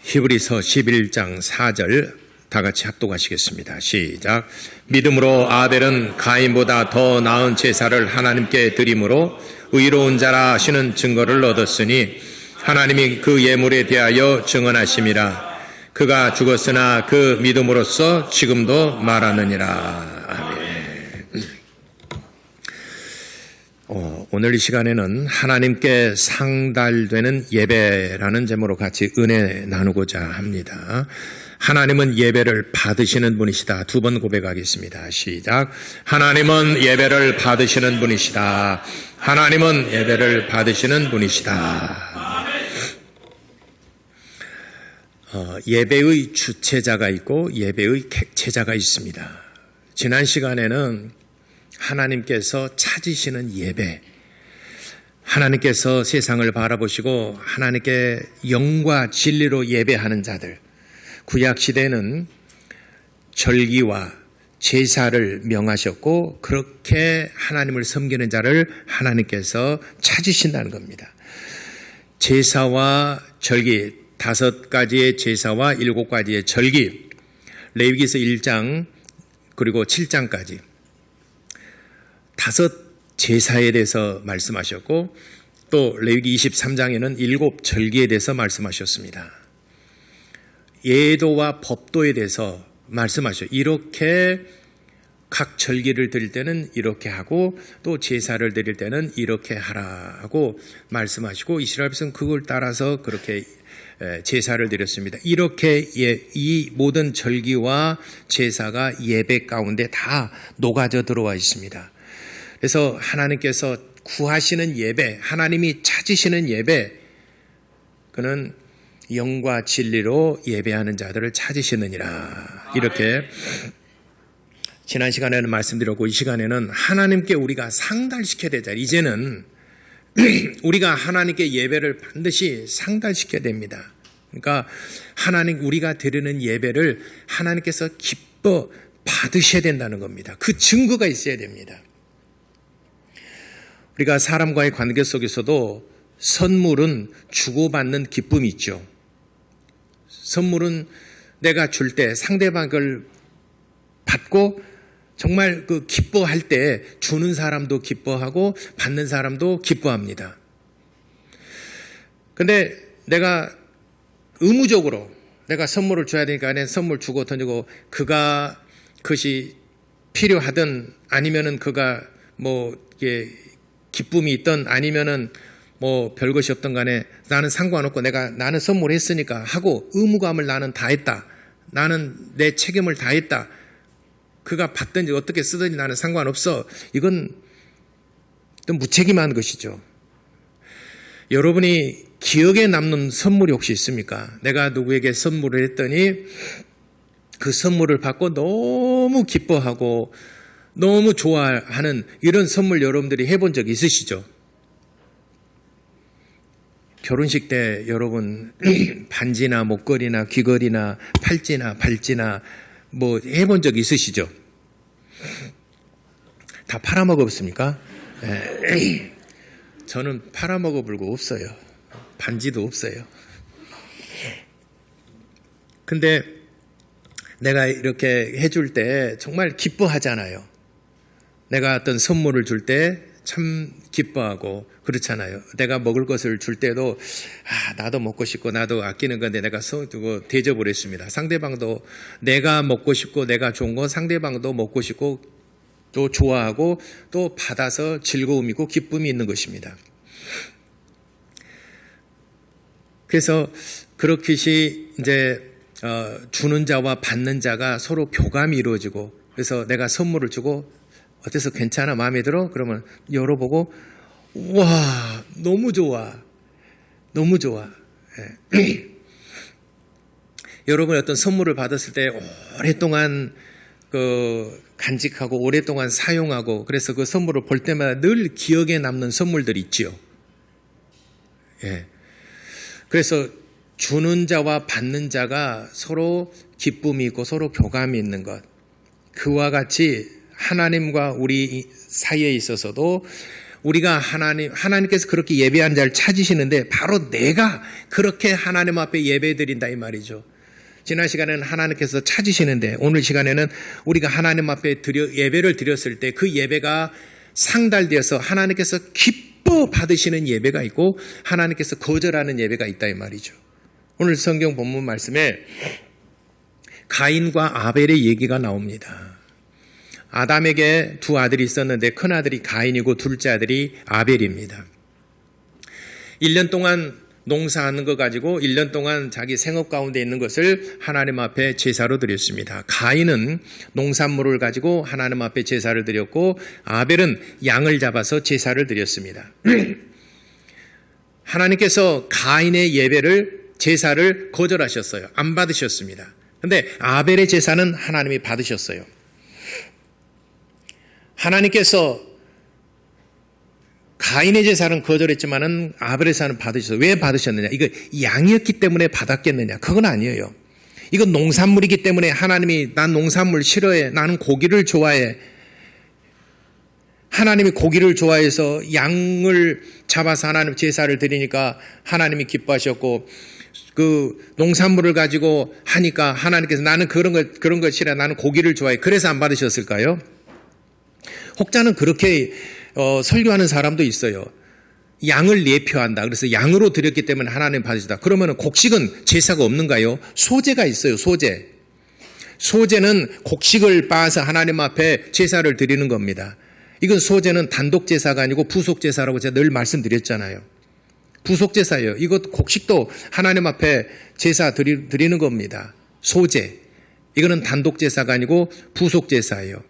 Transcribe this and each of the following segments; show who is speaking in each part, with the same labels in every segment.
Speaker 1: 히브리서 11장 4절 다 같이 합독하시겠습니다. 시작. 믿음으로 아벨은 가인보다 더 나은 제사를 하나님께 드림으로 의로운 자라 하시는 증거를 얻었으니 하나님이 그 예물에 대하여 증언하심이라. 그가 죽었으나 그 믿음으로써 지금도 말하느니라. 아멘. 오늘 이 시간에는 하나님께 상달되는 예배라는 제목으로 같이 은혜 나누고자 합니다. 하나님은 예배를 받으시는 분이시다. 두 번 고백하겠습니다. 시작. 하나님은 예배를 받으시는 분이시다. 하나님은 예배를 받으시는 분이시다. 예배의 주체자가 있고 예배의 객체자가 있습니다. 지난 시간에는 하나님께서 찾으시는 예배, 하나님께서 세상을 바라보시고 하나님께 영과 진리로 예배하는 자들, 구약시대는 절기와 제사를 명하셨고 그렇게 하나님을 섬기는 자를 하나님께서 찾으신다는 겁니다. 제사와 절기, 5가지의 제사와 7가지의 절기, 레위기서 1장 그리고 7장까지 5 제사에 대해서 말씀하셨고 또 레위기 23장에는 7 절기에 대해서 말씀하셨습니다. 예도와 법도에 대해서 말씀하셨죠. 이렇게 각 절기를 드릴 때는 이렇게 하고 또 제사를 드릴 때는 이렇게 하라고 말씀하시고 이스라엘 백성은 그걸 따라서 그렇게 제사를 드렸습니다. 이렇게 이 모든 절기와 제사가 예배 가운데 다 녹아져 들어와 있습니다. 그래서 하나님께서 구하시는 예배, 하나님이 찾으시는 예배, 그는 영과 진리로 예배하는 자들을 찾으시느니라. 이렇게 지난 시간에는 말씀드렸고 이 시간에는 하나님께 우리가 상달시켜야 되자. 이제는 우리가 하나님께 예배를 반드시 상달시켜야 됩니다. 그러니까 우리가 드리는 예배를 하나님께서 기뻐 받으셔야 된다는 겁니다. 그 증거가 있어야 됩니다. 우리가 사람과의 관계 속에서도 선물은 주고받는 기쁨이 있죠. 선물은 내가 줄 때 상대방을 받고 정말 그 기뻐할 때 주는 사람도 기뻐하고 받는 사람도 기뻐합니다. 근데 내가 의무적으로 내가 선물을 줘야 되니까 선물 주고 던지고 그것이 필요하든 아니면은 그가 기쁨이 있든 아니면은 별것이 없든 간에 나는 상관없고 나는 선물했으니까 하고 의무감을 나는 다했다. 나는 내 책임을 다했다. 그가 받든지 어떻게 쓰든지 나는 상관없어. 이건 또 무책임한 것이죠. 여러분이 기억에 남는 선물이 혹시 있습니까? 내가 누구에게 선물을 했더니 그 선물을 받고 너무 기뻐하고 너무 좋아하는 이런 선물 여러분들이 해본 적 있으시죠? 결혼식 때 여러분 반지나 목걸이나 귀걸이나 팔찌나 발찌나 해본 적 있으시죠? 다 팔아먹었습니까? 저는 팔아먹어불고 없어요. 반지도 없어요. 근데 내가 이렇게 해줄 때 정말 기뻐하잖아요. 내가 어떤 선물을 줄 때 참 기뻐하고 그렇잖아요. 내가 먹을 것을 줄 때도 나도 먹고 싶고 나도 아끼는 건데 내가 대접을 했습니다. 상대방도 내가 먹고 싶고 내가 좋은 거 상대방도 먹고 싶고 또 좋아하고 또 받아서 즐거움이 있고 기쁨이 있는 것입니다. 그래서 그렇듯이 이제 주는 자와 받는 자가 서로 교감이 이루어지고 그래서 내가 선물을 주고 어때서 괜찮아? 마음에 들어? 그러면 열어보고 와 너무 좋아. 너무 좋아. 여러분 어떤 선물을 받았을 때 오랫동안 간직하고 오랫동안 사용하고 그래서 그 선물을 볼 때마다 늘 기억에 남는 선물들이 있지요. 그래서 주는 자와 받는 자가 서로 기쁨이 있고 서로 교감이 있는 것. 그와 같이 하나님과 우리 사이에 있어서도 우리가 하나님께서 그렇게 예배하는 자를 찾으시는데 바로 내가 그렇게 하나님 앞에 예배드린다 이 말이죠. 지난 시간에는 하나님께서 찾으시는데 오늘 시간에는 우리가 하나님 앞에 예배를 드렸을 때 그 예배가 상달되어서 하나님께서 기뻐 받으시는 예배가 있고 하나님께서 거절하는 예배가 있다 이 말이죠. 오늘 성경 본문 말씀에 가인과 아벨의 얘기가 나옵니다. 아담에게 두 아들이 있었는데 큰 아들이 가인이고 둘째 아들이 아벨입니다. 1년 동안 농사하는 거 가지고 1년 동안 자기 생업 가운데 있는 것을 하나님 앞에 제사로 드렸습니다. 가인은 농산물을 가지고 하나님 앞에 제사를 드렸고 아벨은 양을 잡아서 제사를 드렸습니다. 하나님께서 가인의 제사를 거절하셨어요. 안 받으셨습니다. 그런데 아벨의 제사는 하나님이 받으셨어요. 하나님께서 가인의 제사는 거절했지만은 아벨의 제사는 받으셨어요. 왜 받으셨느냐? 이거 양이었기 때문에 받았겠느냐? 그건 아니에요. 이건 농산물이기 때문에 하나님이 난 농산물 싫어해. 나는 고기를 좋아해. 하나님이 고기를 좋아해서 양을 잡아서 하나님 제사를 드리니까 하나님이 기뻐하셨고 그 농산물을 가지고 하니까 하나님께서 나는 그런 거 싫어해. 나는 고기를 좋아해. 그래서 안 받으셨을까요? 혹자는 그렇게 설교하는 사람도 있어요. 양을 예표한다. 그래서 양으로 드렸기 때문에 하나님 받으시다. 그러면 곡식은 제사가 없는가요? 소제가 있어요. 소제. 소제는 곡식을 빻아서 하나님 앞에 제사를 드리는 겁니다. 이건 소제는 단독 제사가 아니고 부속 제사라고 제가 늘 말씀드렸잖아요. 부속 제사예요. 이것 곡식도 하나님 앞에 제사 드리는 겁니다. 소제. 이거는 단독 제사가 아니고 부속 제사예요.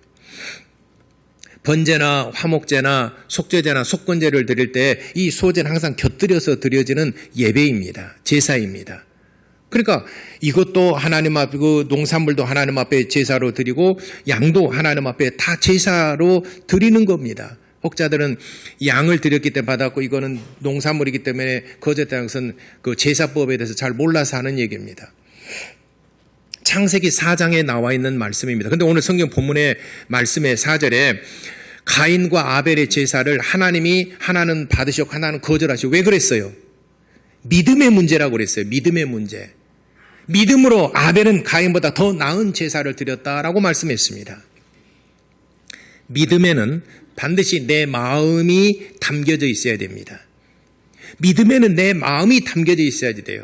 Speaker 1: 번제나 화목제나 속죄제나 속건제를 드릴 때 이 소제는 항상 곁들여서 드려지는 예배입니다. 제사입니다. 그러니까 이것도 하나님 앞에 그 농산물도 하나님 앞에 제사로 드리고 양도 하나님 앞에 다 제사로 드리는 겁니다. 혹자들은 양을 드렸기 때문에 받았고 이거는 농산물이기 때문에 거절했다는 것은 그 제사법에 대해서 잘 몰라서 하는 얘기입니다. 창세기 4장에 나와 있는 말씀입니다. 그런데 오늘 성경 본문의 말씀의 4절에 가인과 아벨의 제사를 하나는 받으셨고 하나는 거절하시고 왜 그랬어요? 믿음의 문제라고 그랬어요. 믿음의 문제. 믿음으로 아벨은 가인보다 더 나은 제사를 드렸다라고 말씀했습니다. 믿음에는 반드시 내 마음이 담겨져 있어야 됩니다. 믿음에는 내 마음이 담겨져 있어야 돼요.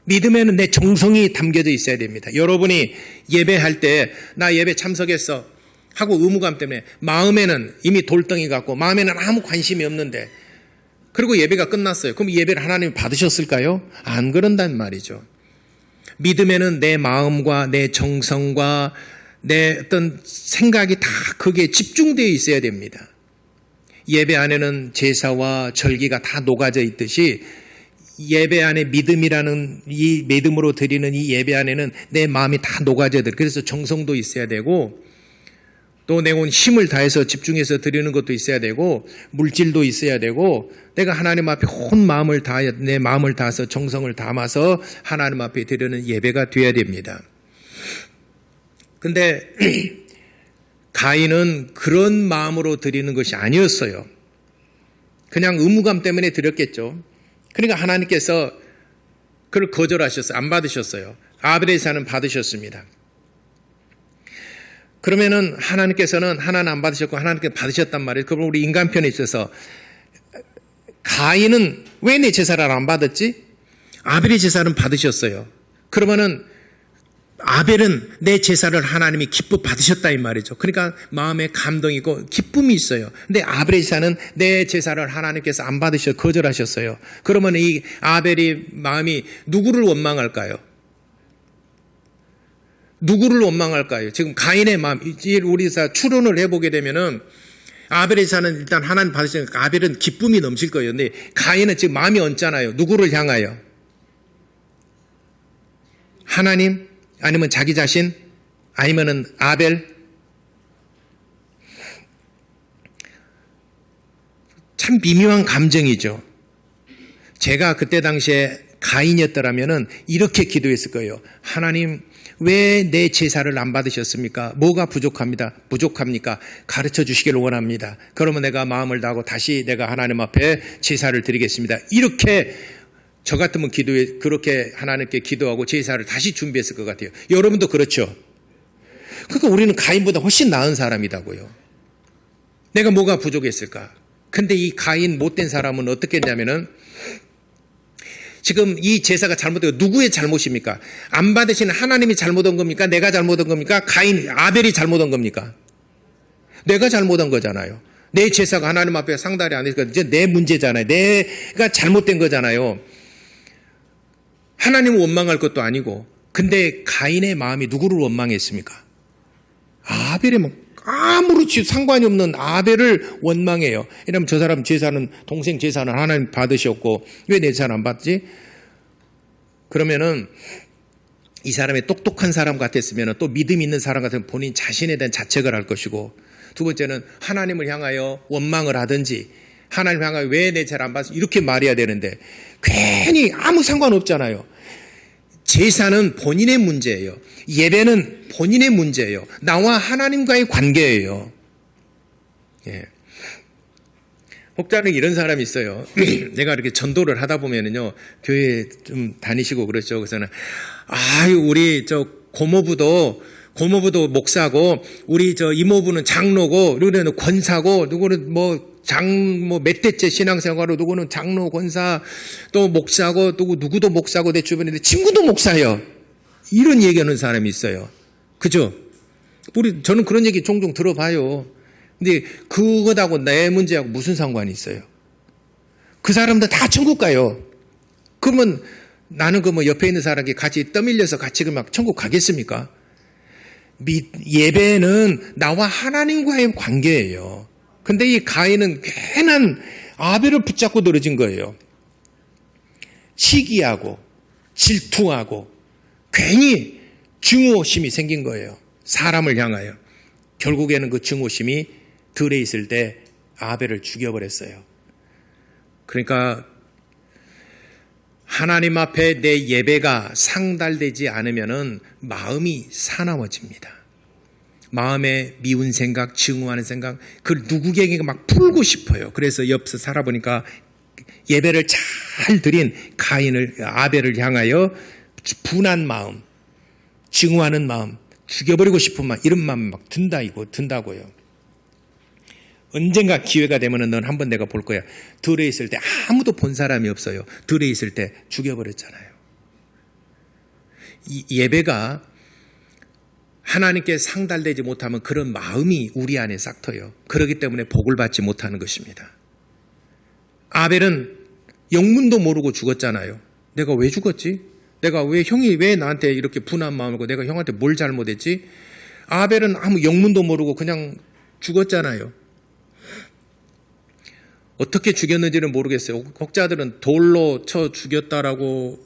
Speaker 1: 믿음에는 내 정성이 담겨져 있어야 됩니다. 여러분이 예배할 때 나 예배 참석했어 하고 의무감 때문에 마음에는 이미 돌덩이 같고 마음에는 아무 관심이 없는데 그리고 예배가 끝났어요. 그럼 예배를 하나님이 받으셨을까요? 안 그런단 말이죠. 믿음에는 내 마음과 내 정성과 내 어떤 생각이 다 거기에 집중되어 있어야 됩니다. 예배 안에는 제사와 절기가 다 녹아져 있듯이 예배 안에 믿음이라는 이 믿음으로 드리는 이 예배 안에는 내 마음이 다 녹아져야 돼요. 그래서 정성도 있어야 되고 또 내 온 힘을 다해서 집중해서 드리는 것도 있어야 되고 물질도 있어야 되고 내가 하나님 앞에 온 마음을 다해 내 마음을 다해서 정성을 담아서 하나님 앞에 드리는 예배가 되어야 됩니다. 근데 가인은 그런 마음으로 드리는 것이 아니었어요. 그냥 의무감 때문에 드렸겠죠. 그러니까 하나님께서 그걸 거절하셨어요. 안 받으셨어요. 아벨의 제사는 받으셨습니다. 그러면은 하나님께서는 하나는 안 받으셨고 하나님께서 받으셨단 말이에요. 그럼 우리 인간편에 있어서 가인은 왜 내 제사를 안 받았지? 아벨의 제사는 받으셨어요. 그러면은 아벨은 내 제사를 하나님이 기뻐 받으셨다 이 말이죠. 그러니까 마음에 감동이 있고 기쁨이 있어요. 근데 아벨의 제사는 내 제사를 하나님께서 안 받으셔 거절하셨어요. 그러면 이 아벨의 마음이 누구를 원망할까요? 누구를 원망할까요? 지금 가인의 마음, 우리 추론을 해보게 되면은 아벨의 제사는 일단 하나님 받으시니까 아벨은 기쁨이 넘칠 거예요. 근데 가인은 지금 마음이 얹잖아요. 누구를 향하여? 하나님? 아니면 자기 자신? 아니면은 아벨? 참 미묘한 감정이죠. 제가 그때 당시에 가인이었더라면은 이렇게 기도했을 거예요. 하나님, 왜 내 제사를 안 받으셨습니까? 뭐가 부족합니까? 가르쳐 주시기를 원합니다. 그러면 내가 마음을 다하고 다시 내가 하나님 앞에 제사를 드리겠습니다. 이렇게 저 같으면 그렇게 하나님께 기도하고 제사를 다시 준비했을 것 같아요. 여러분도 그렇죠? 그러니까 우리는 가인보다 훨씬 나은 사람이라고요. 내가 뭐가 부족했을까? 근데 이 가인 못된 사람은 어떻게 했냐면은 지금 이 제사가 잘못되고 누구의 잘못입니까? 안 받으시는 하나님이 잘못한 겁니까? 내가 잘못한 겁니까? 아벨이 잘못한 겁니까? 내가 잘못한 거잖아요. 내 제사가 하나님 앞에 상달이 안 되니까 이제 내 문제잖아요. 내가 잘못된 거잖아요. 하나님을 원망할 것도 아니고. 근데 가인의 마음이 누구를 원망했습니까? 아벨의 아무렇지 상관이 없는 아벨을 원망해요. 왜냐하면 저 사람 제사는, 동생 제사는 하나님 받으셨고 왜 내 제사는 안 받지? 그러면은 이 사람이 똑똑한 사람 같았으면, 또 믿음 있는 사람 같으면 본인 자신에 대한 자책을 할 것이고, 두 번째는 하나님을 향하여 원망을 하든지, 하나님을 향하여 왜 내 제사를 안 받지? 이렇게 말해야 되는데 괜히 아무 상관없잖아요. 제사는 본인의 문제예요. 예배는 본인의 문제예요. 나와 하나님과의 관계예요. 예. 혹자는 이런 사람이 있어요. 내가 이렇게 전도를 하다 보면은요, 교회 좀 다니시고 그렇죠. 그래서는, 우리 고모부도 목사고, 우리 이모부는 장로고, 누구는 권사고, 누구는 몇 대째 신앙생활로, 누구는 장로, 권사, 또 목사고, 누구도 목사고, 내 주변에 친구도 목사예요. 이런 얘기하는 사람이 있어요. 그죠? 저는 그런 얘기 종종 들어봐요. 근데 그거하고 내 문제하고 무슨 상관이 있어요? 그 사람들 다 천국 가요. 그러면 나는 옆에 있는 사람이 같이 떠밀려서 같이 천국 가겠습니까? 예배는 나와 하나님과의 관계예요. 근데 이 가인은 괜한 아벨을 붙잡고 늘어진 거예요. 시기하고 질투하고 괜히 증오심이 생긴 거예요. 사람을 향하여. 결국에는 그 증오심이 들에 있을 때 아벨을 죽여버렸어요. 그러니까 하나님 앞에 내 예배가 상달되지 않으면은 마음이 사나워집니다. 마음에 미운 생각, 증오하는 생각, 그걸 누구에게 막 풀고 싶어요. 그래서 옆에서 살아보니까 예배를 잘 드린 아벨을 향하여 분한 마음, 증오하는 마음, 죽여버리고 싶은 마음, 이런 마음 막 든다고요. 언젠가 기회가 되면은 넌 한번 내가 볼 거야. 들에 있을 때 아무도 본 사람이 없어요. 들에 있을 때 죽여버렸잖아요. 이 예배가 하나님께 상달되지 못하면 그런 마음이 우리 안에 싹터요. 그렇기 때문에 복을 받지 못하는 것입니다. 아벨은 영문도 모르고 죽었잖아요. 내가 왜 죽었지? 형이 왜 나한테 이렇게 분한 마음이고 내가 형한테 뭘 잘못했지? 아벨은 아무 영문도 모르고 그냥 죽었잖아요. 어떻게 죽였는지는 모르겠어요. 혹자들은 돌로 쳐 죽였다라고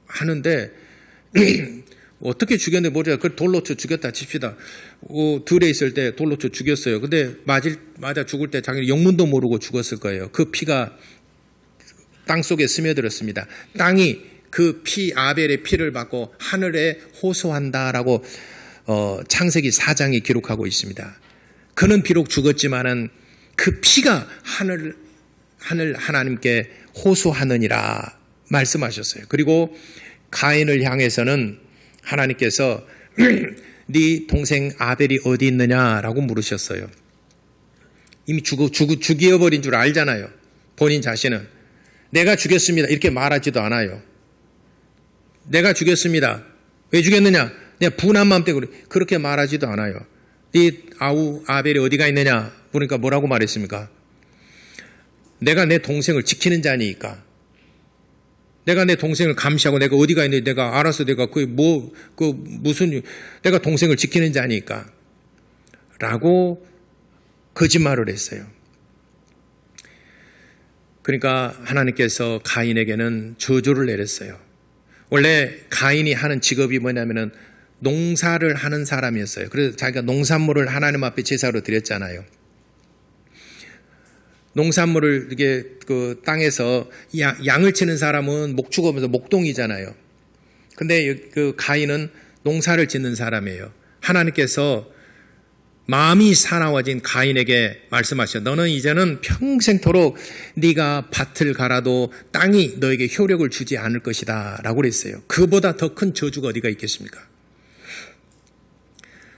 Speaker 1: 하는데 어떻게 죽였는지 모르겠어요. 그걸 돌로 쳐 죽였다 칩시다. 들에 있을 때 돌로 쳐 죽였어요. 근데 맞아 죽을 때 자기는 영문도 모르고 죽었을 거예요. 그 피가 땅 속에 스며들었습니다. 땅이 그 아벨의 피를 받고 하늘에 호소한다라고 창세기 4장이 기록하고 있습니다. 그는 비록 죽었지만은 그 피가 하나님께 호소하느니라 말씀하셨어요. 그리고 가인을 향해서는 하나님께서 네 동생 아벨이 어디 있느냐라고 물으셨어요. 이미 죽여버린 줄 알잖아요. 본인 자신은. 내가 죽였습니다. 이렇게 말하지도 않아요. 내가 죽였습니다. 왜 죽였느냐? 내가 분한 마음 때문에 그렇게 말하지도 않아요. 네 아벨이 어디가 있느냐? 그러니까 뭐라고 말했습니까? 내가 내 동생을 지키는 자니까. 내가 내 동생을 감시하고 내가 어디가 있는지 내가 알아서 내가 내가 동생을 지키는 자니까. 라고 거짓말을 했어요. 그러니까 하나님께서 가인에게는 저주를 내렸어요. 원래 가인이 하는 직업이 뭐냐면은 농사를 하는 사람이었어요. 그래서 자기가 농산물을 하나님 앞에 제사로 드렸잖아요. 농산물을 이게 그 땅에서 양을 치는 사람은 목축하면서 목동이잖아요. 근데 그 가인은 농사를 짓는 사람이에요. 하나님께서 마음이 사나워진 가인에게 말씀하셔. 너는 이제는 평생토록 네가 밭을 갈아도 땅이 너에게 효력을 주지 않을 것이다 라고 그랬어요. 그보다 더 큰 저주가 어디가 있겠습니까?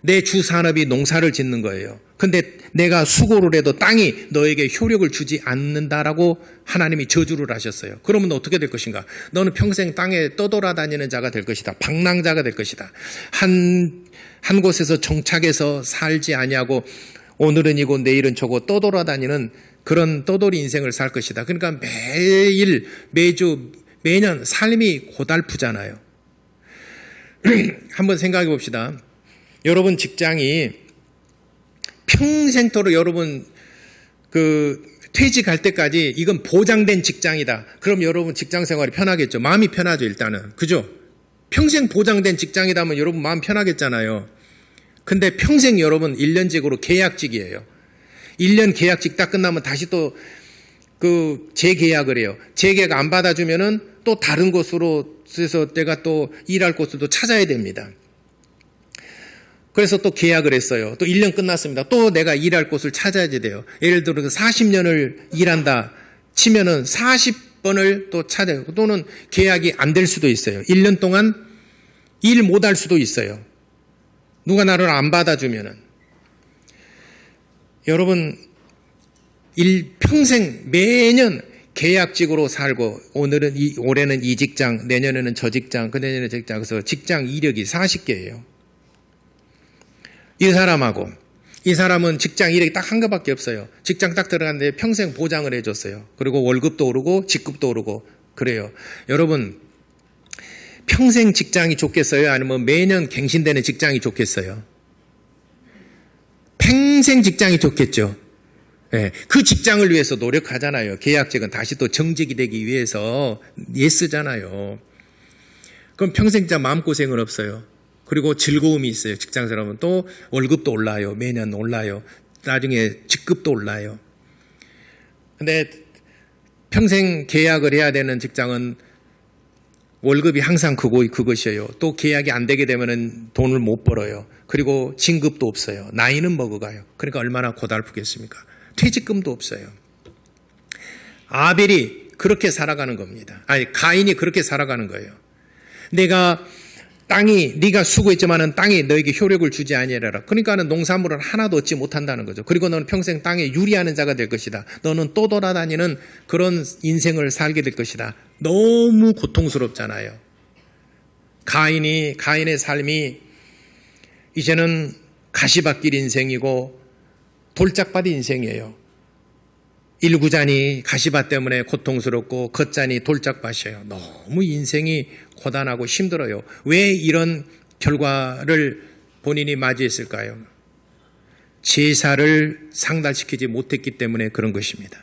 Speaker 1: 내 주 산업이 농사를 짓는 거예요. 근데 내가 수고를 해도 땅이 너에게 효력을 주지 않는다라고 하나님이 저주를 하셨어요. 그러면 어떻게 될 것인가? 너는 평생 땅에 떠돌아다니는 자가 될 것이다. 방랑자가 될 것이다. 한 곳에서 정착해서 살지 아니하고 오늘은 이고 내일은 저고 떠돌아다니는 그런 떠돌이 인생을 살 것이다. 그러니까 매일 매주 매년 삶이 고달프잖아요. 한번 생각해 봅시다. 여러분 직장이 평생토록 여러분 그 퇴직할 때까지 이건 보장된 직장이다. 그럼 여러분 직장 생활이 편하겠죠. 마음이 편하죠, 일단은. 그죠? 평생 보장된 직장이라면 여러분 마음 편하겠잖아요. 근데 평생 여러분 1년직으로 계약직이에요. 1년 계약직 딱 끝나면 다시 또 그 재계약을 해요. 재계약 안 받아주면은 또 다른 곳으로 해서 내가 또 일할 곳을 또 찾아야 됩니다. 그래서 또 계약을 했어요. 또 1년 끝났습니다. 또 내가 일할 곳을 찾아야 돼요. 예를 들어서 40년을 일한다 치면은 40번을 또 찾아요. 또는 계약이 안 될 수도 있어요. 1년 동안 일 못 할 수도 있어요. 누가 나를 안 받아주면은. 여러분, 평생 매년 계약직으로 살고 올해는 이 직장, 내년에는 저 직장, 그내년에는 저 직장. 그래서 직장 이력이 40개예요. 이 사람은 직장 이력이 딱 한 개밖에 없어요. 직장 딱 들어갔는데 평생 보장을 해줬어요. 그리고 월급도 오르고 직급도 오르고 그래요. 여러분 평생 직장이 좋겠어요? 아니면 매년 갱신되는 직장이 좋겠어요? 평생 직장이 좋겠죠. 네, 그 직장을 위해서 노력하잖아요. 계약직은 다시 또 정직이 되기 위해서 애쓰잖아요. 그럼 평생 진짜 마음고생은 없어요. 그리고 즐거움이 있어요. 직장 사람은 또 월급도 올라요. 매년 올라요. 나중에 직급도 올라요. 근데 평생 계약을 해야 되는 직장은 월급이 항상 그것이에요. 또 계약이 안 되게 되면은 돈을 못 벌어요. 그리고 진급도 없어요. 나이는 먹어가요. 그러니까 얼마나 고달프겠습니까? 퇴직금도 없어요. 아벨이 그렇게 살아가는 겁니다. 가인이 그렇게 살아가는 거예요. 네가 수고했지만은 땅이 너에게 효력을 주지 아니하리라. 그러니까는 농산물을 하나도 얻지 못한다는 거죠. 그리고 너는 평생 땅에 유리하는 자가 될 것이다. 너는 또 돌아다니는 그런 인생을 살게 될 것이다. 너무 고통스럽잖아요. 가인의 삶이 이제는 가시밭길 인생이고 돌짝밭 인생이에요. 일구잔이 가시밭 때문에 고통스럽고 겉잔이 돌짝밭이에요. 너무 인생이 고단하고 힘들어요. 왜 이런 결과를 본인이 맞이했을까요? 제사를 상달시키지 못했기 때문에 그런 것입니다.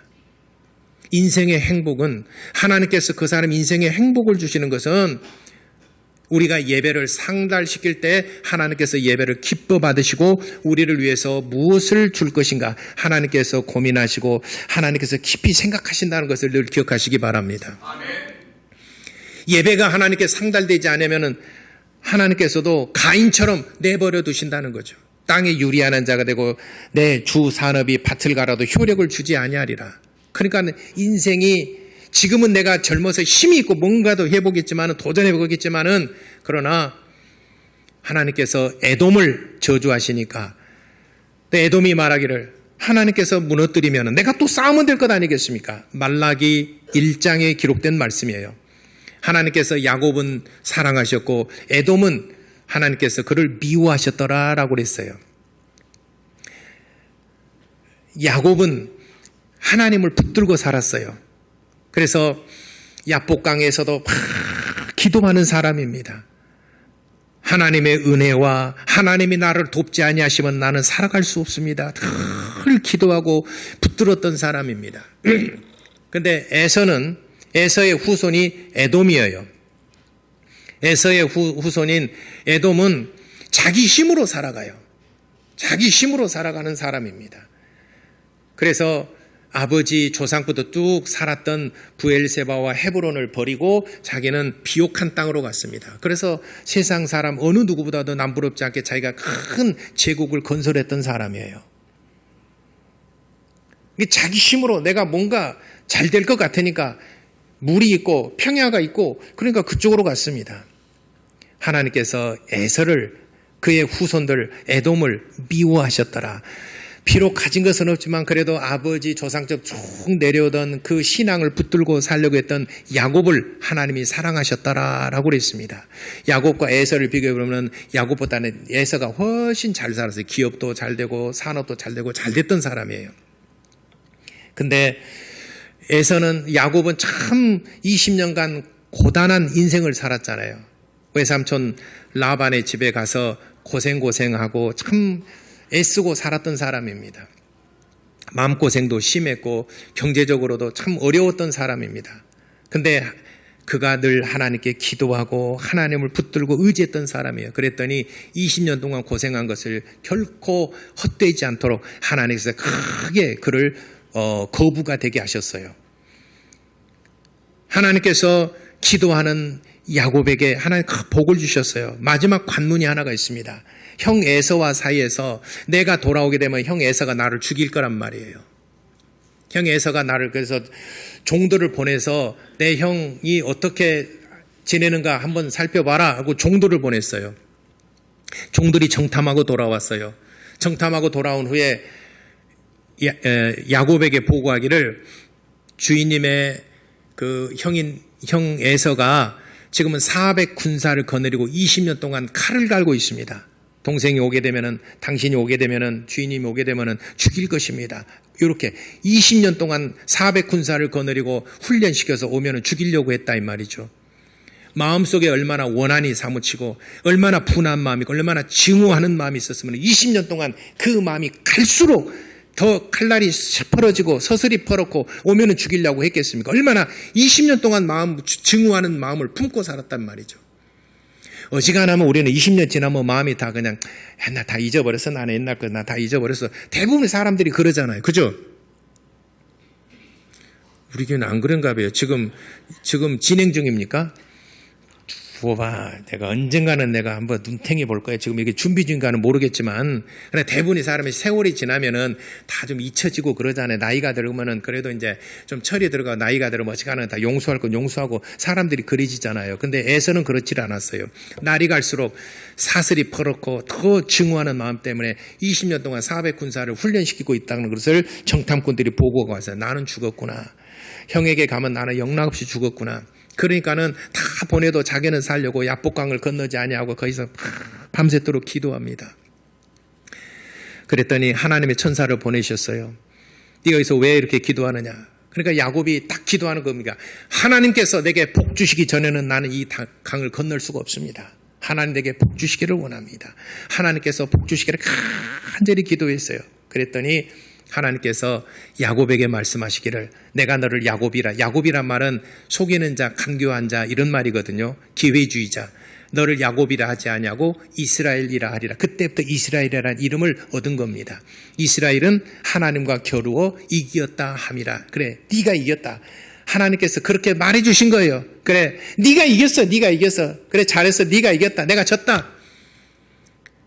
Speaker 1: 인생의 행복은 하나님께서 그 사람 인생의 행복을 주시는 것은 우리가 예배를 상달시킬 때 하나님께서 예배를 기뻐 받으시고 우리를 위해서 무엇을 줄 것인가 하나님께서 고민하시고 하나님께서 깊이 생각하신다는 것을 늘 기억하시기 바랍니다. 아멘. 예배가 하나님께 상달되지 않으면 하나님께서도 가인처럼 내버려 두신다는 거죠. 땅에 유리하는 자가 되고 내 주 산업이 밭을 갈아도 효력을 주지 아니하리라. 그러니까 인생이 지금은 내가 젊어서 힘이 있고 뭔가도 해보겠지만은 도전해보겠지만은 그러나 하나님께서 에돔을 저주하시니까 에돔이 말하기를 하나님께서 무너뜨리면 내가 또 싸우면 될 것 아니겠습니까? 말라기 1장에 기록된 말씀이에요. 하나님께서 야곱은 사랑하셨고 에돔은 하나님께서 그를 미워하셨더라라고 그랬어요. 야곱은 하나님을 붙들고 살았어요. 그래서 야복강에서도 막 기도하는 사람입니다. 하나님의 은혜와 하나님이 나를 돕지 아니하시면 나는 살아갈 수 없습니다. 늘 기도하고 붙들었던 사람입니다. 그런데 에서의 후손이 에돔이에요. 에서의 후손인 에돔은 자기 힘으로 살아가요. 자기 힘으로 살아가는 사람입니다. 그래서 아버지 조상부터 쭉 살았던 브엘세바와 헤브론을 버리고 자기는 비옥한 땅으로 갔습니다. 그래서 세상 사람 어느 누구보다도 남부럽지 않게 자기가 큰 제국을 건설했던 사람이에요. 자기 힘으로 내가 뭔가 잘 될 것 같으니까 물이 있고 평야가 있고 그러니까 그쪽으로 갔습니다. 하나님께서 에서를 그의 후손들 에돔을 미워하셨더라. 비록 가진 것은 없지만 그래도 아버지 조상적 쭉 내려오던 그 신앙을 붙들고 살려고 했던 야곱을 하나님이 사랑하셨더라라고 그랬습니다. 야곱과 에서를 비교해보면 야곱보다는 에서가 훨씬 잘 살았어요. 기업도 잘 되고 산업도 잘 되고 잘 됐던 사람이에요. 근데 에서는 야곱은 참 20년간 고단한 인생을 살았잖아요. 외삼촌 라반의 집에 가서 고생하고 참 애쓰고 살았던 사람입니다. 마음고생도 심했고 경제적으로도 참 어려웠던 사람입니다. 근데 그가 늘 하나님께 기도하고 하나님을 붙들고 의지했던 사람이에요. 그랬더니 20년 동안 고생한 것을 결코 헛되지 않도록 하나님께서 크게 그를 거부가 되게 하셨어요. 하나님께서 기도하는 야곱에게 하나님 복을 주셨어요. 마지막 관문이 하나가 있습니다. 형 에서와 사이에서 내가 돌아오게 되면 형 에서가 나를 죽일 거란 말이에요. 형 에서가 나를 그래서 종들을 보내서 내 형이 어떻게 지내는가 한번 살펴봐라 하고 종들을 보냈어요. 종들이 정탐하고 돌아왔어요. 정탐하고 돌아온 후에 야곱에게 보고하기를 주인님의 그 형 에서가 지금은 400군사를 거느리고 20년 동안 칼을 갈고 있습니다. 동생이 오게 되면은 당신이 오게 되면은 주인님이 오게 되면은 죽일 것입니다. 이렇게 20년 동안 400군사를 거느리고 훈련시켜서 오면은 죽이려고 했다 이 말이죠. 마음속에 얼마나 원한이 사무치고 얼마나 분한 마음이고 얼마나 증오하는 마음이 있었으면 20년 동안 그 마음이 갈수록 더 칼날이 퍼러지고 서슬이 퍼렇고 오면은 죽이려고 했겠습니까? 얼마나 20년 동안 증오하는 마음을 품고 살았단 말이죠. 어지간하면 우리는 20년 지나면 마음이 다 그냥 나 다 잊어버렸어. 나는 옛날 거 나 다 잊어버렸어. 대부분의 사람들이 그러잖아요. 그죠? 우리 교회는 안 그런가 봐요. 지금 진행 중입니까? 봐, 내가 언젠가는 내가 한번 눈탱이 볼 거야. 지금 이게 준비 중인가는 모르겠지만, 그러나 대부분의 사람이 세월이 지나면은 다 좀 잊혀지고 그러잖아요. 나이가 들으면은 그래도 이제 좀 철이 들어가 나이가 들으면 어지간하면 다 용서할 건 용서하고 사람들이 그러지잖아요. 근데 에서는 그렇지 않았어요. 날이 갈수록 사슬이 퍼렇고 더 증오하는 마음 때문에 20년 동안 400군사를 훈련시키고 있다는 것을 정탐꾼들이 보고가 와서 나는 죽었구나. 형에게 가면 나는 영락없이 죽었구나. 그러니까는 다 보내도 자기는 살려고 야복강을 건너지 아니하고 거기서 밤새도록 기도합니다. 그랬더니 하나님의 천사를 보내셨어요. 네가 여기서 왜 이렇게 기도하느냐. 그러니까 야곱이 딱 기도하는 겁니다. 하나님께서 내게 복 주시기 전에는 나는 이 강을 건널 수가 없습니다. 하나님 내게 복 주시기를 원합니다. 하나님께서 복 주시기를 간절히 기도했어요. 그랬더니 하나님께서 야곱에게 말씀하시기를 내가 너를 야곱이란 말은 속이는 자, 간교한 자 이런 말이거든요. 기회주의자. 너를 야곱이라 하지 아니하고 이스라엘이라 하리라. 그때부터 이스라엘이라는 이름을 얻은 겁니다. 이스라엘은 하나님과 겨루어 이겼다 함이라. 그래, 네가 이겼다. 하나님께서 그렇게 말해 주신 거예요. 그래, 네가 이겼어. 그래, 잘했어. 네가 이겼다. 내가 졌다.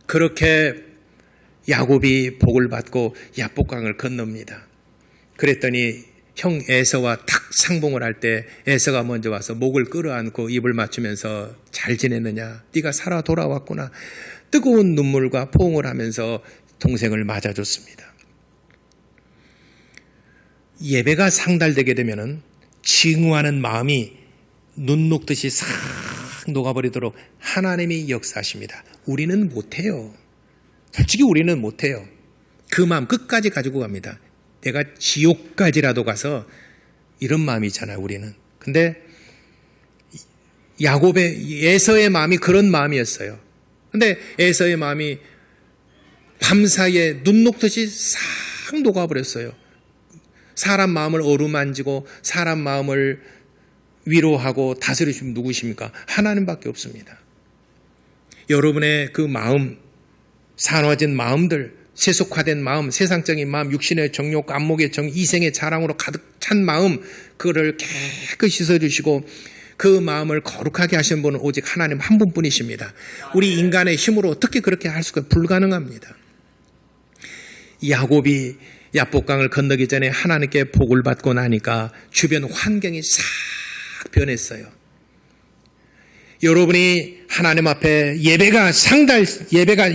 Speaker 1: 그렇게 야곱이 복을 받고 야복강을 건넙니다. 그랬더니 형 에서와 탁 상봉을 할 때 에서가 먼저 와서 목을 끌어안고 입을 맞추면서 잘 지냈느냐? 네가 살아 돌아왔구나. 뜨거운 눈물과 포옹을 하면서 동생을 맞아줬습니다. 예배가 상달되게 되면은 증오하는 마음이 눈 녹듯이 싹 녹아버리도록 하나님이 역사하십니다. 우리는 못해요. 솔직히 우리는 못해요. 그 마음 끝까지 가지고 갑니다. 내가 지옥까지라도 가서 이런 마음이잖아요, 우리는. 근데 에서의 마음이 그런 마음이었어요. 근데 에서의 마음이 밤사이에 눈 녹듯이 싹 녹아버렸어요. 사람 마음을 어루만지고 사람 마음을 위로하고 다스리시면 누구십니까? 하나님밖에 없습니다. 여러분의 그 마음, 사나워진 마음들 세속화된 마음, 세상적인 마음, 육신의 정욕, 안목의 정, 이생의 자랑으로 가득 찬 마음, 그거를 깨끗이 씻어주시고 그 마음을 거룩하게 하시는 분은 오직 하나님 한 분뿐이십니다. 우리 인간의 힘으로 어떻게 그렇게 할 수가 불가능합니다. 야곱이 야복강을 건너기 전에 하나님께 복을 받고 나니까 주변 환경이 싹 변했어요. 여러분이 하나님 앞에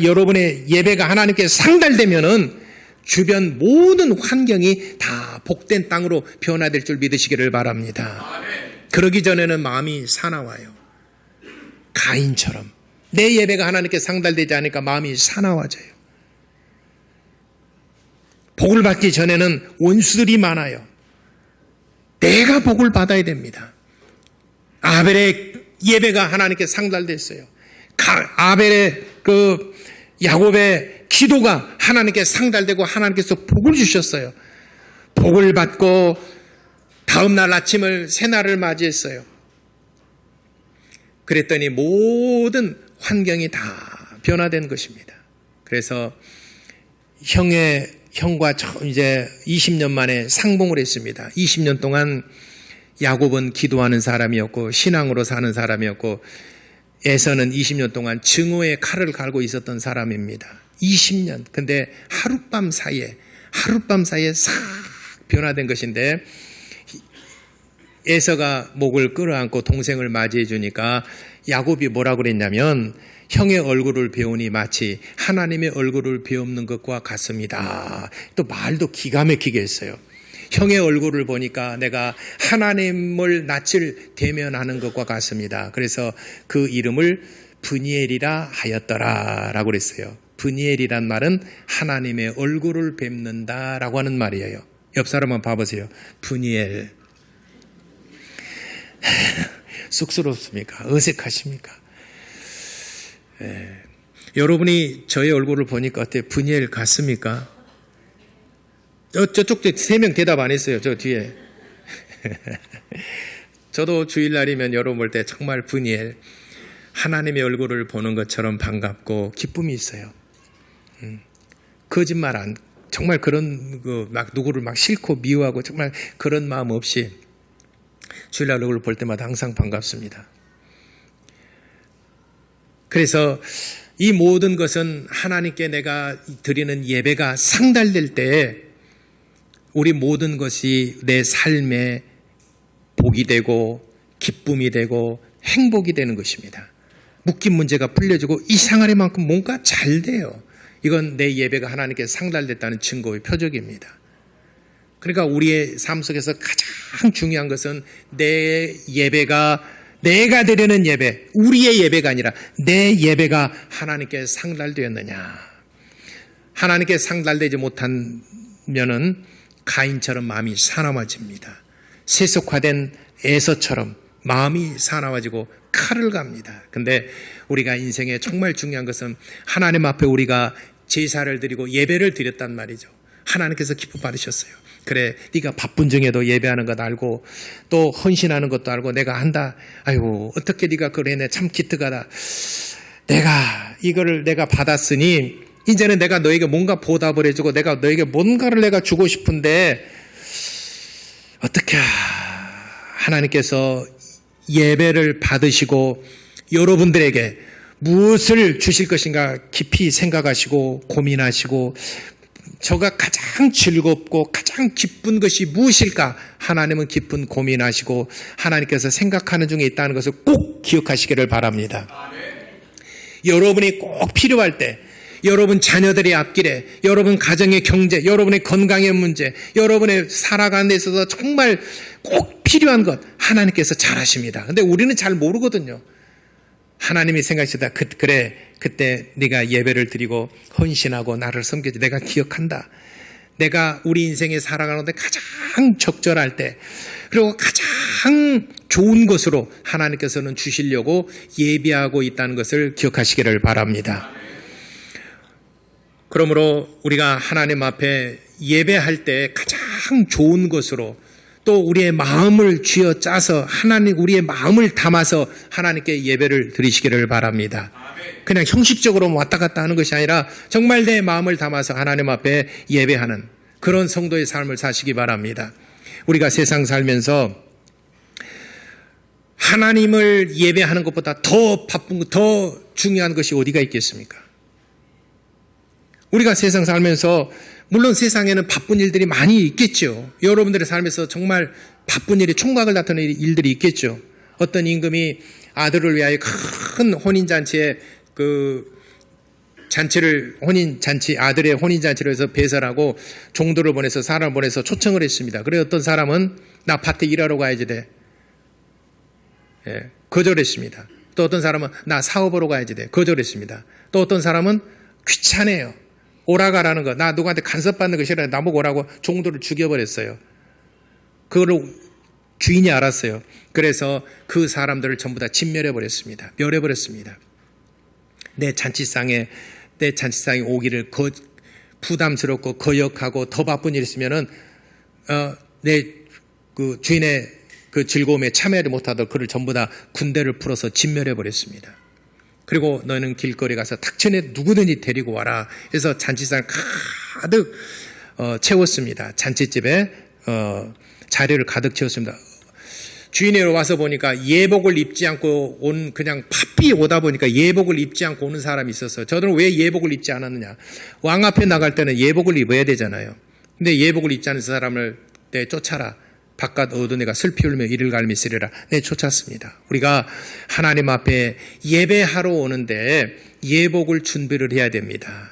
Speaker 1: 여러분의 예배가 하나님께 상달되면은 주변 모든 환경이 다 복된 땅으로 변화될 줄 믿으시기를 바랍니다. 그러기 전에는 마음이 사나워요. 가인처럼 내 예배가 하나님께 상달되지 않으니까 마음이 사나워져요. 복을 받기 전에는 원수들이 많아요. 내가 복을 받아야 됩니다. 아벨의 예배가 하나님께 상달됐어요. 아벨의 야곱의 기도가 하나님께 상달되고 하나님께서 복을 주셨어요. 복을 받고 다음날 아침을 새날을 맞이했어요. 그랬더니 모든 환경이 다 변화된 것입니다. 그래서 형과 이제 20년 만에 상봉을 했습니다. 20년 동안 야곱은 기도하는 사람이었고 신앙으로 사는 사람이었고 에서는 20년 동안 증오의 칼을 갈고 있었던 사람입니다. 20년. 근데 하룻밤 사이에 싹 변화된 것인데 에서가 목을 끌어안고 동생을 맞이해 주니까 야곱이 뭐라고 그랬냐면 형의 얼굴을 배우니 마치 하나님의 얼굴을 배우는 것과 같습니다. 또 말도 기가 막히게 했어요. 형의 얼굴을 보니까 내가 하나님을 낯을 대면하는 것과 같습니다. 그래서 그 이름을 브니엘이라 하였더라 라고 그랬어요. 브니엘이란 말은 하나님의 얼굴을 뵙는다라고 하는 말이에요. 옆 사람 한번 봐보세요. 브니엘. 쑥스럽습니까? 어색하십니까? 여러분이 저의 얼굴을 보니까 어때요? 브니엘 같습니까? 저쪽 3명 대답 안 했어요. 저 뒤에. 저도 주일날이면 여러분 볼 때 정말 브니엘, 하나님의 얼굴을 보는 것처럼 반갑고 기쁨이 있어요. 거짓말 안, 정말 그런 막 누구를 막 싫고 미워하고 정말 그런 마음 없이 주일날 얼굴을 볼 때마다 항상 반갑습니다. 그래서 이 모든 것은 하나님께 내가 드리는 예배가 상달될 때 우리 모든 것이 내 삶에 복이 되고 기쁨이 되고 행복이 되는 것입니다. 묶인 문제가 풀려지고 이 생활에만큼 뭔가 잘 돼요. 이건 내 예배가 하나님께 상달됐다는 증거의 표적입니다. 그러니까 우리의 삶 속에서 가장 중요한 것은 내 예배가, 내가 드리는 예배, 우리의 예배가 아니라 내 예배가 하나님께 상달되었느냐. 하나님께 상달되지 못하면은 가인처럼 마음이 사나워집니다. 세속화된 에서처럼 마음이 사나워지고 칼을 갑니다. 근데 우리가 인생에 정말 중요한 것은 하나님 앞에 우리가 제사를 드리고 예배를 드렸단 말이죠. 하나님께서 기뻐 받으셨어요. 그래, 네가 바쁜 중에도 예배하는 것 알고 또 헌신하는 것도 알고 내가 한다. 아이고 어떻게 네가 그래, 참 기특하다. 이거를 내가 받았으니 이제는 내가 너에게 뭔가 보답을 해주고 내가 너에게 뭔가를 내가 주고 싶은데 어떻게 하나님께서 예배를 받으시고 여러분들에게 무엇을 주실 것인가 깊이 생각하시고 고민하시고 저가 가장 즐겁고 가장 기쁜 것이 무엇일까 하나님은 깊은 고민하시고 하나님께서 생각하는 중에 있다는 것을 꼭 기억하시기를 바랍니다. 여러분이 꼭 필요할 때 여러분 자녀들의 앞길에, 여러분 가정의 경제, 여러분의 건강의 문제, 여러분의 살아가는 데 있어서 정말 꼭 필요한 것 하나님께서 잘 하십니다. 근데 우리는 잘 모르거든요. 하나님이 생각하시다. 그래, 그때 네가 예배를 드리고 헌신하고 나를 섬겨지 내가 기억한다. 내가 우리 인생에 살아가는데 가장 적절할 때 그리고 가장 좋은 것으로 하나님께서는 주시려고 예비하고 있다는 것을 기억하시기를 바랍니다. 그러므로 우리가 하나님 앞에 예배할 때 가장 좋은 것으로 또 우리의 마음을 쥐어 짜서 하나님 우리의 마음을 담아서 하나님께 예배를 드리시기를 바랍니다. 그냥 형식적으로 왔다 갔다 하는 것이 아니라 정말 내 마음을 담아서 하나님 앞에 예배하는 그런 성도의 삶을 사시기 바랍니다. 우리가 세상 살면서 하나님을 예배하는 것보다 더 바쁜 더 중요한 것이 어디가 있겠습니까? 우리가 세상 살면서 물론 세상에는 바쁜 일들이 많이 있겠죠. 여러분들의 삶에서 정말 바쁜 일이 총각을 다투는 일들이 있겠죠. 어떤 임금이 아들을 위하여 큰 혼인잔치에 아들의 혼인잔치를 해서 배설하고 종도를 보내서 사람을 보내서 초청을 했습니다. 그래 어떤 사람은 나 밭에 일하러 가야지 돼. 거절했습니다. 또 어떤 사람은 나 사업으로 가야지 돼. 거절했습니다. 또 어떤 사람은 귀찮아요. 오라가라는 거. 나 누구한테 간섭받는 거 싫어요. 나보고 오라고 종도를 죽여버렸어요. 그거를 주인이 알았어요. 그래서 그 사람들을 전부 다 진멸해버렸습니다. 멸해버렸습니다. 내 잔치상에 오기를 부담스럽고 거역하고 더 바쁜 일 있으면은 내 그 주인의 그 즐거움에 참여를 못하도록 그를 전부 다 군대를 풀어서 진멸해버렸습니다. 그리고 너는 길거리 가서 닥쳐내 누구든지 데리고 와라. 그래서 잔치상을 가득 채웠습니다. 잔치집에 자리를 가득 채웠습니다. 주인이 와서 보니까 예복을 입지 않고 온 그냥 바삐 오다 보니까 예복을 입지 않고 오는 사람이 있었어요. 저들은 왜 예복을 입지 않았느냐. 왕 앞에 나갈 때는 예복을 입어야 되잖아요. 근데 예복을 입지 않은 사람을 쫓아라. 바깥 어두운 애가 슬피 울며 이를 갈미 쓰리라. 쫓았습니다. 우리가 하나님 앞에 예배하러 오는데 예복을 준비를 해야 됩니다.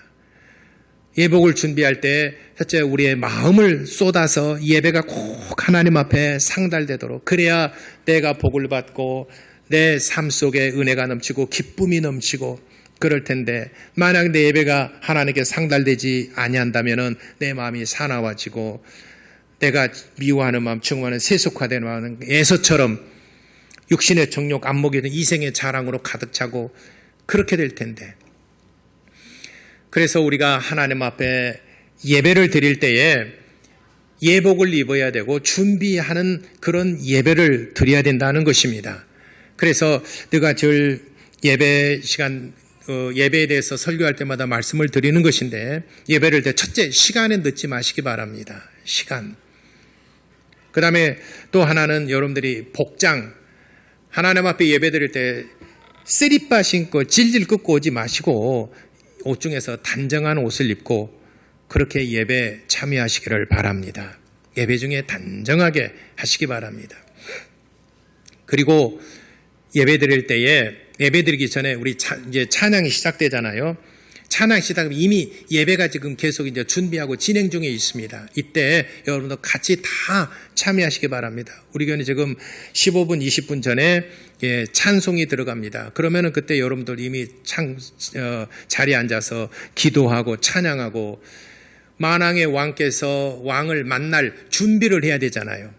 Speaker 1: 예복을 준비할 때 첫째 우리의 마음을 쏟아서 예배가 꼭 하나님 앞에 상달되도록 그래야 내가 복을 받고 내 삶 속에 은혜가 넘치고 기쁨이 넘치고 그럴 텐데 만약 내 예배가 하나님께 상달되지 아니한다면은 내 마음이 사나워지고 내가 미워하는 마음, 증오하는 세속화된 마음은 에서처럼 육신의 정욕, 안목이든 이생의 자랑으로 가득 차고 그렇게 될 텐데 그래서 우리가 하나님 앞에 예배를 드릴 때에 예복을 입어야 되고 준비하는 그런 예배를 드려야 된다는 것입니다. 그래서 내가 늘 예배 시간 예배에 대해서 설교할 때마다 말씀을 드리는 것인데 예배를 때 첫째 시간에 늦지 마시기 바랍니다. 시간. 그 다음에 또 하나는 여러분들이 복장 하나님 앞에 예배 드릴 때 쓰리빠 신고 질질 끄고 오지 마시고 옷 중에서 단정한 옷을 입고 그렇게 예배 참여하시기를 바랍니다. 예배 중에 단정하게 하시기 바랍니다. 그리고 예배 드릴 때에 예배 드리기 전에 우리 이제 찬양이 시작되잖아요. 찬양 시작하면 이미 예배가 지금 계속 이제 준비하고 진행 중에 있습니다. 이때 여러분도 같이 다 참여하시기 바랍니다. 우리 교회는 지금 15분, 20분 전에 찬송이 들어갑니다. 그러면은 그때 여러분들 이미 자리에 앉아서 기도하고 찬양하고 만왕의 왕께서 왕을 만날 준비를 해야 되잖아요.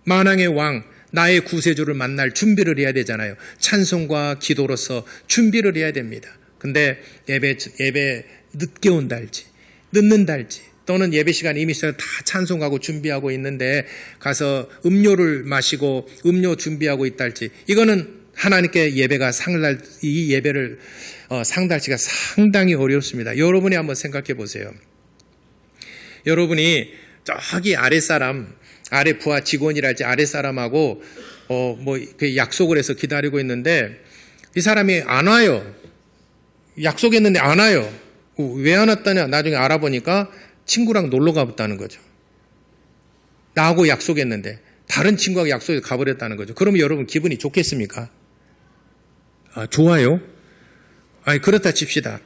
Speaker 1: 만왕의 왕, 나의 구세주를 만날 준비를 해야 되잖아요. 찬송과 기도로서 준비를 해야 됩니다. 근데 예배 늦게 온다 할지 늦는다 할지 또는 예배 시간 이미 다 찬송하고 준비하고 있는데 가서 음료를 마시고 음료 준비하고 있다 할지 이거는 하나님께 예배가 이 예배를 상달치가 상당히 어렵습니다. 여러분이 한번 생각해 보세요. 여러분이 저기 아래 부하 직원이랄지 아랫사람하고 약속을 해서 기다리고 있는데 이 사람이 안 와요. 약속했는데 안 와요. 왜 안 왔다냐? 나중에 알아보니까 친구랑 놀러 가봤다는 거죠. 나하고 약속했는데 다른 친구하고 약속해서 가버렸다는 거죠. 그러면 여러분 기분이 좋겠습니까? 좋아요. 그렇다 칩시다.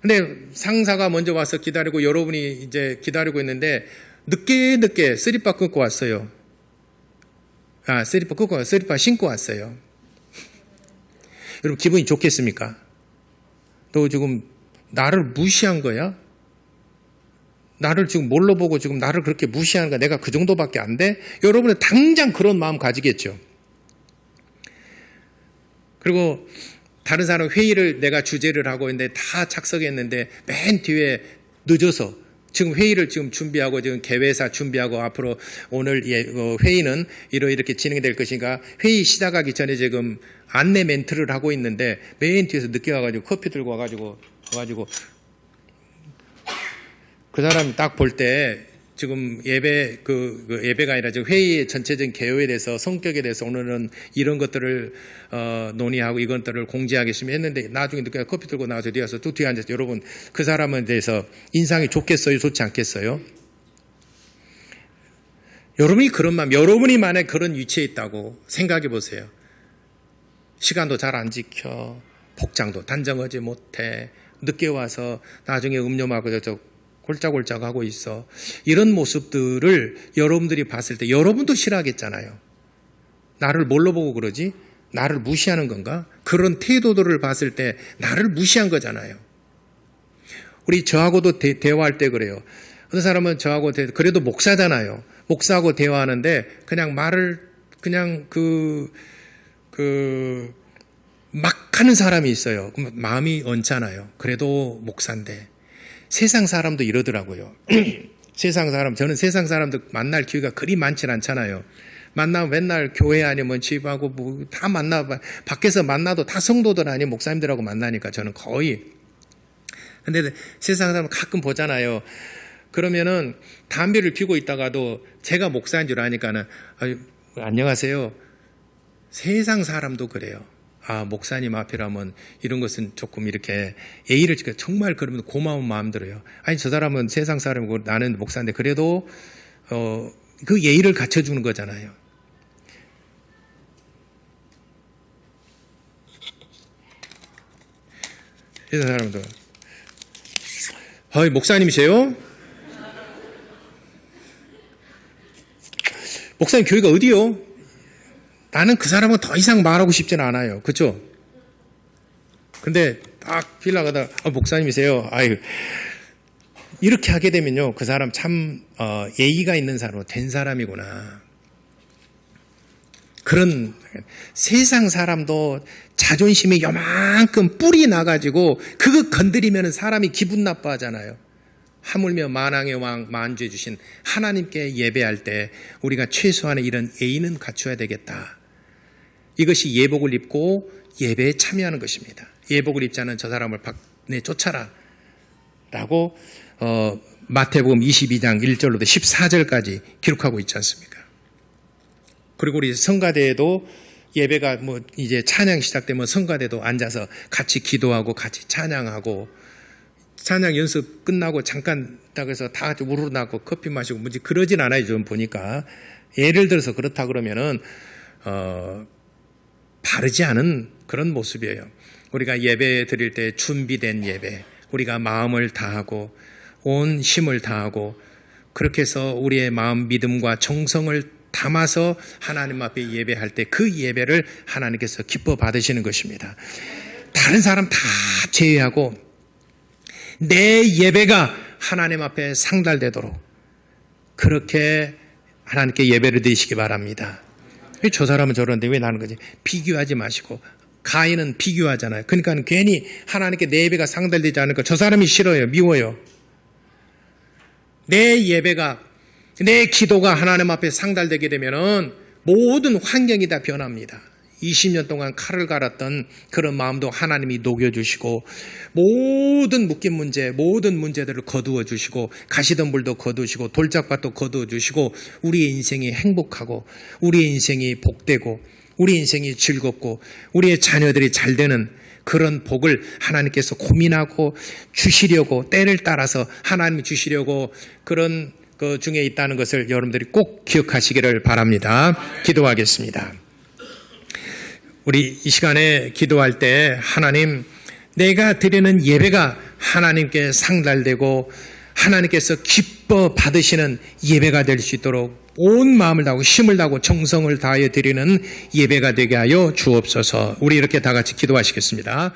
Speaker 1: 근데 상사가 먼저 와서 기다리고 여러분이 이제 기다리고 있는데 늦게 쓰리빠 끊고 왔어요. 쓰리빠 신고 왔어요. 여러분 기분이 좋겠습니까? 너 지금 나를 무시한 거야? 나를 지금 뭘로 보고 지금 나를 그렇게 무시하는 거야? 내가 그 정도밖에 안 돼? 여러분은 당장 그런 마음 가지겠죠. 그리고 다른 사람 회의를 내가 주재를 하고 있는데 다 착석했는데 맨 뒤에 늦어서 지금 회의를 지금 준비하고 지금 개회사 준비하고 앞으로 오늘 회의는 이렇게 진행될 것인가 회의 시작하기 전에 지금 안내 멘트를 하고 있는데 맨 뒤에서 늦게 와가지고 커피 들고 와가지고 그 사람이 딱 볼 때 지금 예배가 아니라 지금 회의의 전체적인 개요에 대해서 성격에 대해서 오늘은 이런 것들을 논의하고 이것들을 공지하겠습니다 했는데 나중에 늦게 커피 들고 나와서 뒤에 와서 또 뒤에 앉아서 여러분 그 사람에 대해서 인상이 좋겠어요? 좋지 않겠어요? 여러분이 그런 마음, 여러분이 만약에 그런 위치에 있다고 생각해 보세요. 시간도 잘 안 지켜, 복장도 단정하지 못해, 늦게 와서 나중에 음료 마고 저 골짝골짝 하고 있어. 이런 모습들을 여러분들이 봤을 때 여러분도 싫어하겠잖아요. 나를 뭘로 보고 그러지? 나를 무시하는 건가? 그런 태도들을 봤을 때 나를 무시한 거잖아요. 우리 저하고도 대화할 때 그래요. 어떤 사람은 저하고 그래도 목사잖아요. 목사하고 대화하는데 그냥 말을 그냥 막 하는 사람이 있어요. 그럼 마음이 언짢아요. 그래도 목사인데. 세상 사람도 이러더라고요. 세상 사람, 저는 세상 사람들 만날 기회가 그리 많진 않잖아요. 만나면 맨날 교회 아니면 집하고 뭐 다 밖에서 만나도 다 성도들 아니면 목사님들하고 만나니까 저는 거의. 근데 세상 사람 가끔 보잖아요. 그러면은 담배를 피우고 있다가도 제가 목사인 줄 아니까는 안녕하세요. 세상 사람도 그래요. 목사님 앞이라면 이런 것은 조금 이렇게 예의를 지켜 정말 그러면 고마운 마음 들어요. 아니 저 사람은 세상 사람이고 나는 목사인데 그래도 그 예의를 갖춰주는 거잖아요. 세상 사람도 목사님이세요? 목사님 교회가 어디요? 나는 그 사람은 더 이상 말하고 싶지는 않아요. 그렇죠? 근데 딱 빌라가다 목사님이세요? 이렇게 하게 되면요. 그 사람 참 예의가 있는 사람으로 된 사람이구나. 그런 세상 사람도 자존심이 요만큼 뿔이 나가지고 그거 건드리면 사람이 기분 나빠하잖아요. 하물며 만왕의 왕 만주해 주신 하나님께 예배할 때 우리가 최소한의 이런 예의는 갖춰야 되겠다. 이것이 예복을 입고 예배에 참여하는 것입니다. 예복을 입지 않은 저 사람을 내쫓아라 라고 마태복음 22장 1절로부터 14절까지 기록하고 있지 않습니까? 그리고 우리 성가대에도 예배가 이제 찬양 시작되면 성가대도 앉아서 같이 기도하고 같이 찬양하고 찬양 연습 끝나고 잠깐 딱 해서 다 같이 우르르 나고 커피 마시고 그러진 않아요. 좀 보니까 예를 들어서 그렇다 그러면은 바르지 않은 그런 모습이에요. 우리가 예배 드릴 때 준비된 예배, 우리가 마음을 다하고 온 힘을 다하고 그렇게 해서 우리의 마음 믿음과 정성을 담아서 하나님 앞에 예배할 때 그 예배를 하나님께서 기뻐 받으시는 것입니다. 다른 사람 다 제외하고 내 예배가 하나님 앞에 상달되도록 그렇게 하나님께 예배를 드리시기 바랍니다. 저 사람은 저런데 왜 나는 거지? 비교하지 마시고. 가인은 비교하잖아요. 그러니까 괜히 하나님께 내 예배가 상달되지 않을까. 저 사람이 싫어요. 미워요. 내 예배가, 내 기도가 하나님 앞에 상달되게 되면은 모든 환경이 다 변합니다. 20년 동안 칼을 갈았던 그런 마음도 하나님이 녹여주시고 모든 묶인 문제, 모든 문제들을 거두어 주시고 가시덤불도 거두시고 돌짝밭도 거두어 주시고 우리의 인생이 행복하고 우리의 인생이 복되고 우리의 인생이 즐겁고 우리의 자녀들이 잘 되는 그런 복을 하나님께서 고민하고 주시려고 때를 따라서 하나님이 주시려고 그런 그 중에 있다는 것을 여러분들이 꼭 기억하시기를 바랍니다. 기도하겠습니다. 우리 이 시간에 기도할 때 하나님, 내가 드리는 예배가 하나님께 상달되고 하나님께서 기뻐 받으시는 예배가 될 수 있도록 온 마음을 다하고 힘을 다하고 정성을 다하여 드리는 예배가 되게 하여 주옵소서. 우리 이렇게 다 같이 기도하시겠습니다.